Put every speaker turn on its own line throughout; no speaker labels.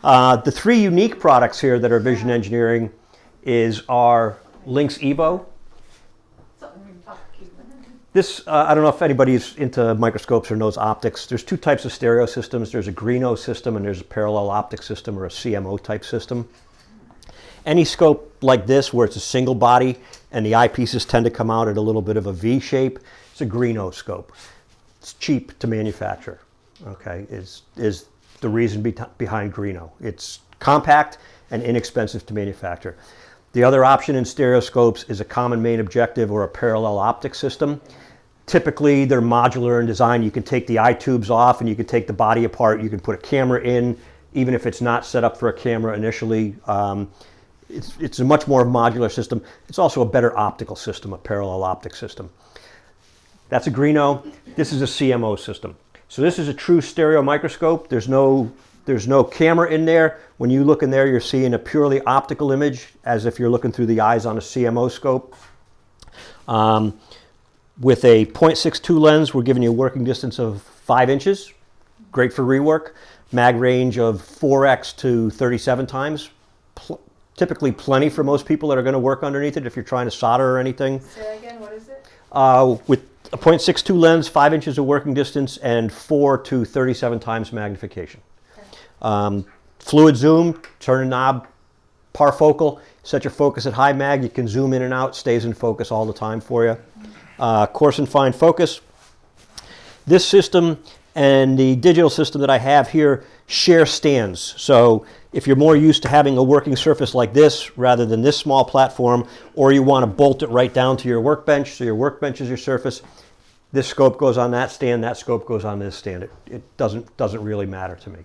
The three unique products here that are Vision Engineering is our Lynx Evo. This, I don't know if anybody's into microscopes or knows optics. There's two types of stereo systems. There's a Greeno system and there's a parallel optic system or a CMO type system. Any scope like this where it's a single body and the eyepieces tend to come out at a little bit of a V shape, it's a Greeno scope. It's cheap to manufacture, okay, is the reason behind Greeno. It's compact and inexpensive to manufacture. The other option in stereoscopes is a common main objective or a parallel optic system. Typically, they're modular in design. You can take the eye tubes off and you can take the body apart. You can put a camera in, even if it's not set up for a camera initially. It's a much more modular system. It's also a better optical system, a parallel optic system. That's a Greeno. This is a CMO system. So this is a true stereo microscope. There's no camera in there. When you look in there, you're seeing a purely optical image, as if you're looking through the eyes on a CMO scope. With a 0.62 lens, we're giving you a working distance of 5 inches. Great for rework. Mag range of 4x to 37 times. Typically plenty for most people that are going to work underneath it if you're trying to solder or anything.
Say that again, what is it?
With a 0.62 lens, 5 inches of working distance, and 4 to 37 times magnification. Okay. Fluid zoom, turn a knob, parfocal, set your focus at high mag, you can zoom in and out, stays in focus all the time for you. Coarse and fine focus. This system and the digital system that I have here share stands. So if you're more used to having a working surface like this rather than this small platform, or you want to bolt it right down to your workbench, so your workbench is your surface, this scope goes on that stand, that scope goes on this stand. It doesn't really matter to me.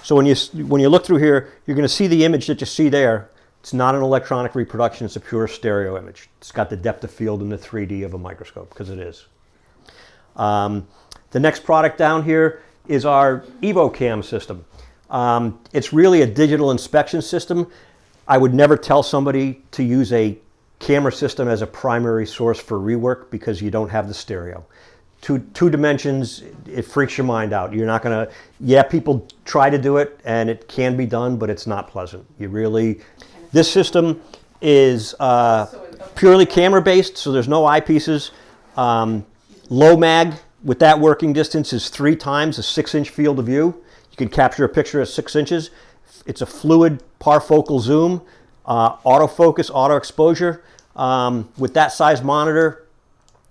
So when you look through here, you're going to see the image that you see there. It's not an electronic reproduction, it's a pure stereo image. It's got the depth of field and the 3D of a microscope, because it is. The next product down here is our EvoCam system. It's really a digital inspection system. I would never tell somebody to use a camera system as a primary source for rework because you don't have the stereo. Two dimensions, it freaks your mind out. You're not gonna, yeah, people try to do it and it can be done, but it's not pleasant. This system is purely camera based, so there's no eyepieces. Low mag with that working distance is 3 times a 6-inch field of view. You can capture a picture at 6 inches. It's a fluid parfocal zoom, autofocus, auto exposure. With that size monitor,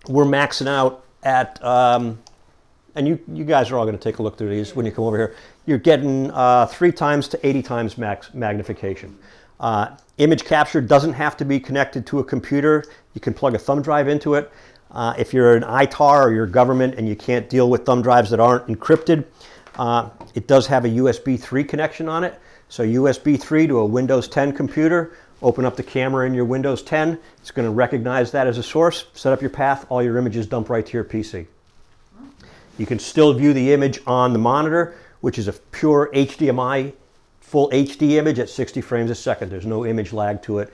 we're maxing out at, and you guys are all going to take a look through these when you come over here. You're getting 3 times to 80 times max magnification. Image capture doesn't have to be connected to a computer. You can plug a thumb drive into it. If you're an ITAR or you're government and you can't deal with thumb drives that aren't encrypted, it does have a USB 3 connection on it. So USB 3 to a Windows 10 computer, open up the camera in your Windows 10. It's going to recognize that as a source, set up your path, all your images dump right to your PC. You can still view the image on the monitor, which is a pure HDMI, full HD image at 60 frames a second. There's no image lag to it.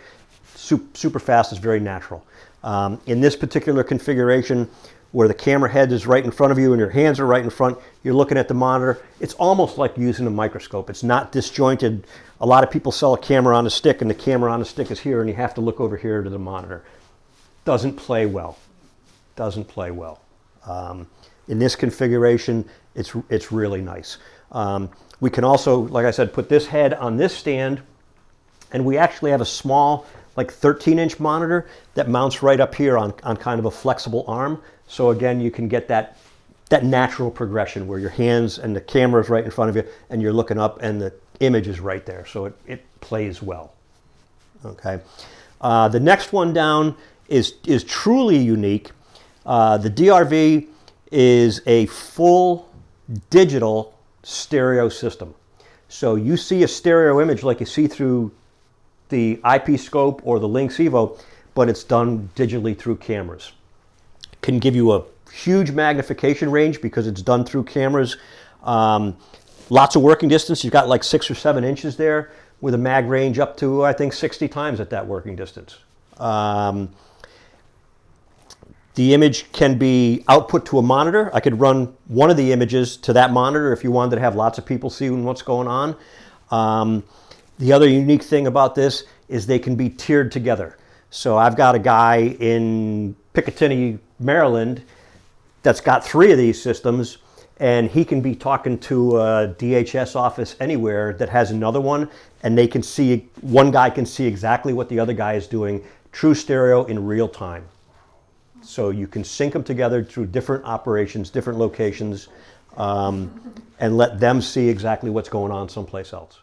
Super fast, it's very natural. In this particular configuration, where the camera head is right in front of you and your hands are right in front, you're looking at the monitor. It's almost like using a microscope. It's not disjointed. A lot of people sell a camera on a stick and the camera on the stick is here and you have to look over here to the monitor. Doesn't play well. Doesn't play well. In this configuration, it's really nice. We can also, like I said, put this head on this stand, and we actually have a small, like 13-inch monitor that mounts right up here on kind of a flexible arm. So again, you can get that natural progression where your hands and the camera is right in front of you and you're looking up and the image is right there. So it plays well. Okay. The next one down is truly unique. The DRV is a full digital stereo system. So you see a stereo image like you see through the eyepiece scope or the Lynx Evo, but it's done digitally through cameras. Can give you a huge magnification range because it's done through cameras. Lots of working distance. You've got like 6 or 7 inches there with a mag range up to, I think, 60 times at that working distance. The image can be output to a monitor. I could run one of the images to that monitor if you wanted to have lots of people seeing what's going on. The other unique thing about this is they can be tiered together. So I've got a guy in Picatinny, Maryland, that's got 3 of these systems, and he can be talking to a DHS office anywhere that has another one, and they can see, one guy can see exactly what the other guy is doing, true stereo in real time. So you can sync them together through different operations, different locations, and let them see exactly what's going on someplace else.